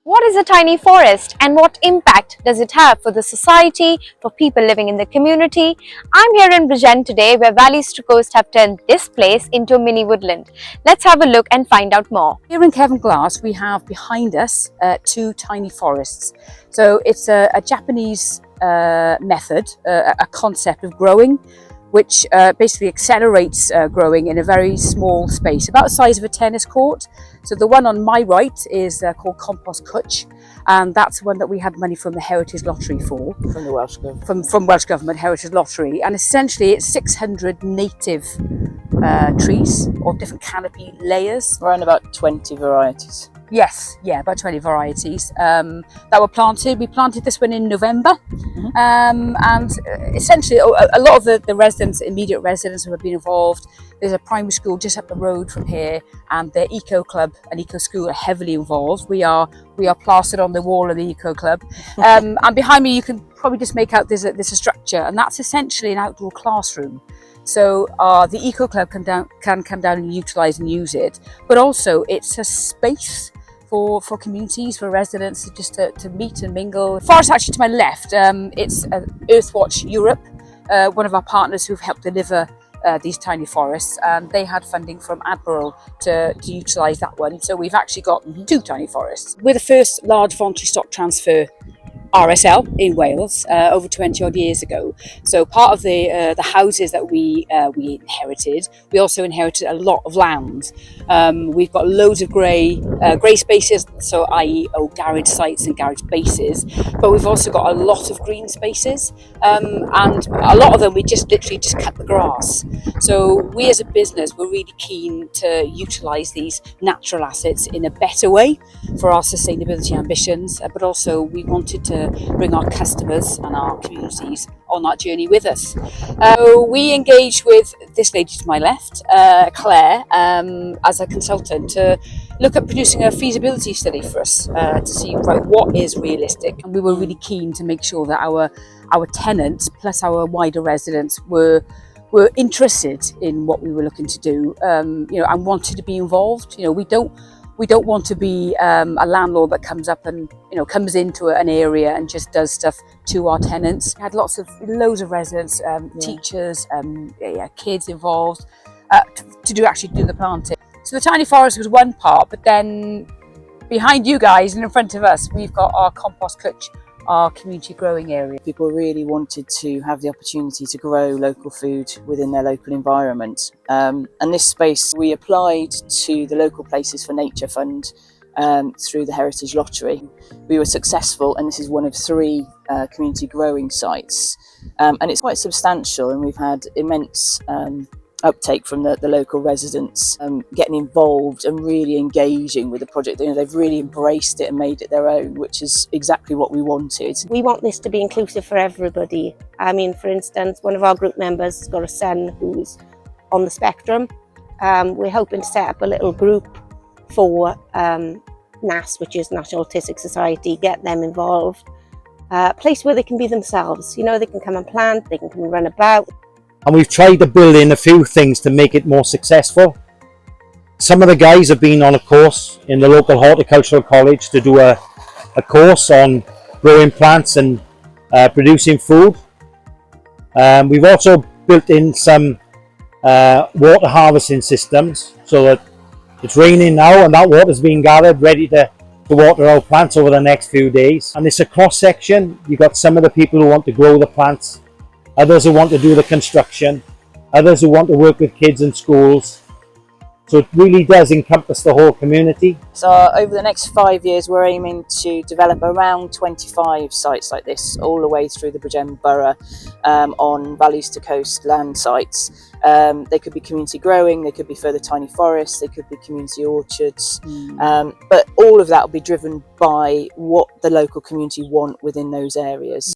What is a tiny forest and what impact does it have for the society, for people living in the community? I'm here in Bridgend today where Valleys to Coast have turned this place into a mini woodland. Let's have a look and find out more. Here in Kevin Glass we have behind us two tiny forests. So it's a Japanese method, a concept of growing, which basically accelerates growing in a very small space, about the size of a tennis court. So the one on my right is called Compost Cwtch, and that's the one that we had money from the Heritage Lottery for. From the Welsh Government. From Welsh Government Heritage Lottery. And essentially it's 600 native trees or different canopy layers. Around about 20 varieties. Yes, yeah, about 20 varieties that were planted. We planted this one in November, and essentially a lot of the residents, immediate residents who have been involved. There's a primary school just up the road from here, and the eco club and eco school are heavily involved. We are plastered on the wall of the eco club, and behind me you can probably just make out there's a structure, and that's essentially an outdoor classroom. So the eco club can come down and utilise and use it, but also it's a space for communities, for residents just to meet and mingle. Forest actually to my left, it's Earthwatch Europe, one of our partners who've helped deliver these tiny forests, and they had funding from Admiral to utilise that one. So we've actually got two tiny forests. We're the first large voluntary stock transfer RSL in Wales over 20 odd years ago. So part of the houses that we inherited, we also inherited a lot of land. We've got loads of grey spaces, so i.e. old garage sites and garage bases, but we've also got a lot of green spaces, and a lot of them we literally just cut the grass. So we as a business were really keen to utilise these natural assets in a better way for our sustainability ambitions, but also we wanted to bring our customers and our communities on that journey with us. So we engaged with this lady to my left, Claire, as a consultant to look at producing a feasibility study for us to see what is realistic. And we were really keen to make sure that our tenants plus our wider residents were interested in what we were looking to do, and wanted to be involved. We don't want to be a landlord that comes up and comes into an area and just does stuff to our tenants. We had loads of residents, teachers, kids involved to actually do the planting. So the tiny forest was one part, but then behind you guys and in front of us, we've got our Compost Cwtch, our community growing area. People really wanted to have the opportunity to grow local food within their local environment. And this space, we applied to the Local Places for Nature Fund through the Heritage Lottery. We were successful, and this is one of 3 community growing sites. And it's quite substantial, and we've had immense uptake from the local residents, getting involved and really engaging with the project. They've really embraced it and made it their own, which is exactly what we wanted. We want this to be inclusive for everybody. I mean, for instance, one of our group members has got a son who's on the spectrum. We're hoping to set up a little group for NAS, which is National Autistic Society, get them involved. A place where they can be themselves. They can come and plant, they can come and run about. And we've tried to build in a few things to make it more successful. Some of the guys have been on a course in the local horticultural college to do a course on growing plants and producing food. We've also built in some water harvesting systems so that it's raining now and that water's being gathered ready to water our plants over the next few days. And it's a cross section. You've got some of the people who want to grow the plants, others who want to do the construction, others who want to work with kids in schools. So it really does encompass the whole community. So over the next 5 years, we're aiming to develop around 25 sites like this, all the way through the Bridgend borough, on Valleys to Coast land sites. They could be community growing, they could be further tiny forests, they could be community orchards, but all of that will be driven by what the local community want within those areas.